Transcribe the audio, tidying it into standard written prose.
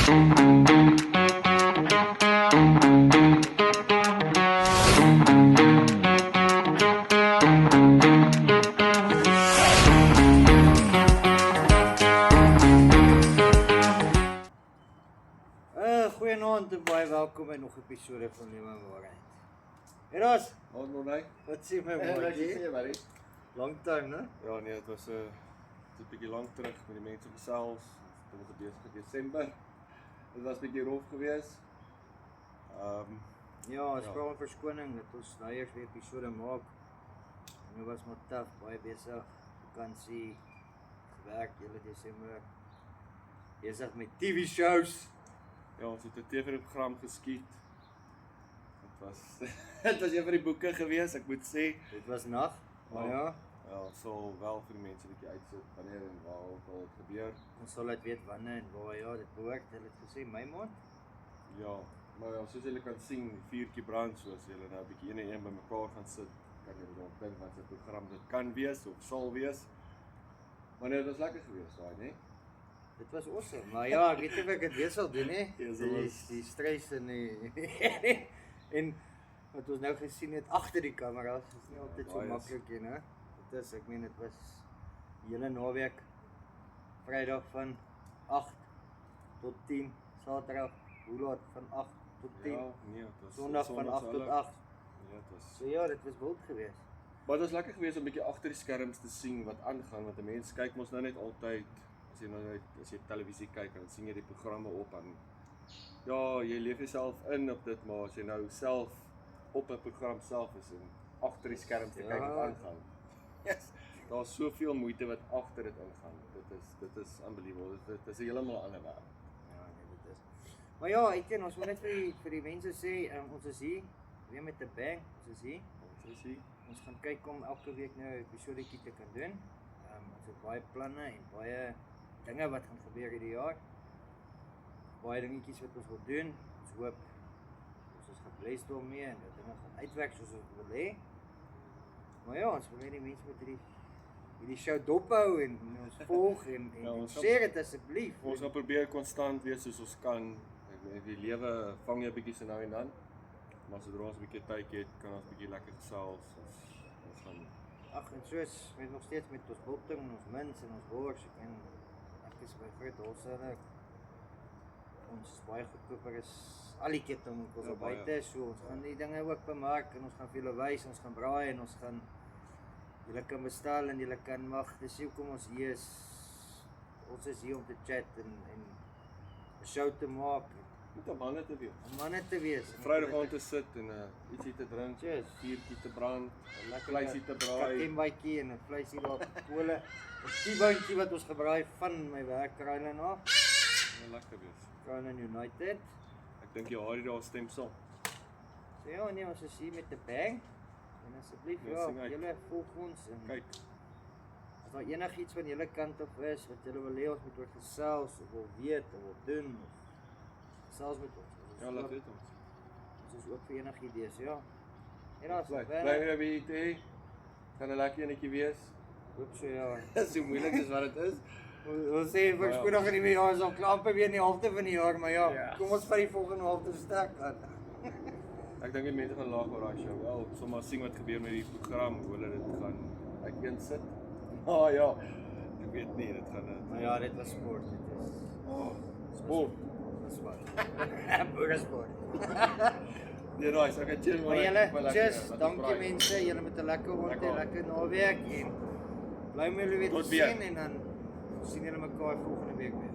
Goeienaand en baie welkom by nog 'n episode van Lewe en Waarheid. Eros, wat sê my maatjie? Long time, né? Ja nee, het was 'n bietjie lank terug met die mense gesels. Dit was besig in Desember. Dit was 'n bietjie rof geweest. Ja, ons vra om verskoning dat ons nou eers weer episode maak. En dit was maar taaf, baie besig. Vakansie, gewerk hele Desember. Besig met TV shows. Ja, ons het 'n TV-program geskiet. Dit was dit was een van die boeke geweest, ek moet sê. Dit was nag, maar ja. Ja, ons sal wel vir die mense 'n bietjie uitsit wanneer en waar ook al dit gebeur. Ons sal dit weet wanneer en waar, ja, dit behoort. Hulle het gesê my maand. Ja, maar ja, soos julle kan sien, die vuurtjie brand, soos julle nou 'n bietjie een en een bymekaar gaan sit, kan julle dalk dink wat se program dit kan wees of sal wees. Maar nee, dit was lekker geweest daai, né? Dit was awesome, maar ja, ek weet nie of ek dit weer sal doen nie. Die stres en en wat ons nou gesien het agter die kameras is nie altyd so maklik nie, né? Dit is, ek meen dit was die hele naweek, Vrydag van 8 tot 10, Saterdag hoe laat van 8 tot 10. Ja, nee, dit was Sondag van 8 tot 8. Ja, dit was. So ja, dit was wild geweest. Maar dit was lekker geweest om 'n bietjie agter die skerms te sien wat aangaan, want 'n mens kyk mos nou net altyd as jy televisie kyk, dan sien jy die programme op en ja, jy leef jouself in op dit, maar as jy nou self op 'n program self is en agter die skerms te kyk wat aangaan. Yes, daar's soveel moeite wat agter dit ingaan. Dit is unbelievable. Dit is 'n heeltemal ander wêreld. Ja, nee, dit is. Maar ja, ek dink ons wil net vir die mense sê, ons is hier weer met 'n bang. Ons is hier. Ons gaan kyk om elke week nou 'n episodetjie te kan doen. Ons het baie planne en baie dinge wat gaan gebeur hierdie jaar. Baie dingetjies wat ons wil doen. Ons hoop ons gaan bless daarmee en dat dinge gaan uitwerk soos ons wil hê. Maar ja, ons wil net die mense met hierdie show dophou en ons volg en share dit asseblief. Ons gaan probeer konstant wees soos ons kan. Ek weet die lewe vang jou bietjie so nou en dan. Maar sodra ons 'n bietjie tyd het, kan ons bietjie lekker gesels. Ons gaan en soos met nog steeds met ons biltong en ons mints en ons wors en ek is by Fred Holser. Ons is baie goedkoper as al die kettingwinkels op buite, so ons gaan die dinge ook bemark en ons gaan vir julle wys, ons gaan braai en ons gaan julle kan bestel en julle kan mag. Dis hoekom ons hier is. Ons is hier om te chat en 'n show te maak. Om manne te wees. Vrydag aand te sit en ietsie te drink, vuurtjie te brand, 'n lekker vleisie te braai. 'n Kakembytjie en 'n vleisie daar op kole. 'n Stieboontjie wat ons gebraai van my werk Ryland af. Lekker wees. Ryland United. Ek dink jy Harry daar stem saam. So ja, nee, ons is hier met 'n bang. En asseblief julle volg ons en kyk. As daar enigiets van julle kant af is wat julle wil hê ons moet oor gesels of wil weet of wil doen of gesels met ons. Ja, laat weet ons. Ons is ook vir enige idees, ja. En as bly weer by dit. Kan 'n lekker enetjie wees. Hoop so ja. Dis so moeilik soos wat dit is. Ons sê voorspoedig in die jaar is al klampe weer in die halfte van die jaar, maar ja, kom ons vat die volgende halfte sterk aan. Ek dink die mense gaan lag oor daai show. Wel, sommer sien wat gebeur met die program, hoe hulle dit gaan uiteensit. Ja. Ek weet nie, dit gaan maar ja, dit was sport, dit is. Sport. Boere sport. Nee, nice. Ek het chill maar julle, cheers, dankie mense, julle met 'n lekker rond en lekker naweek en bly met julle weer te sien en dan sien julle mekaar volgende week weer.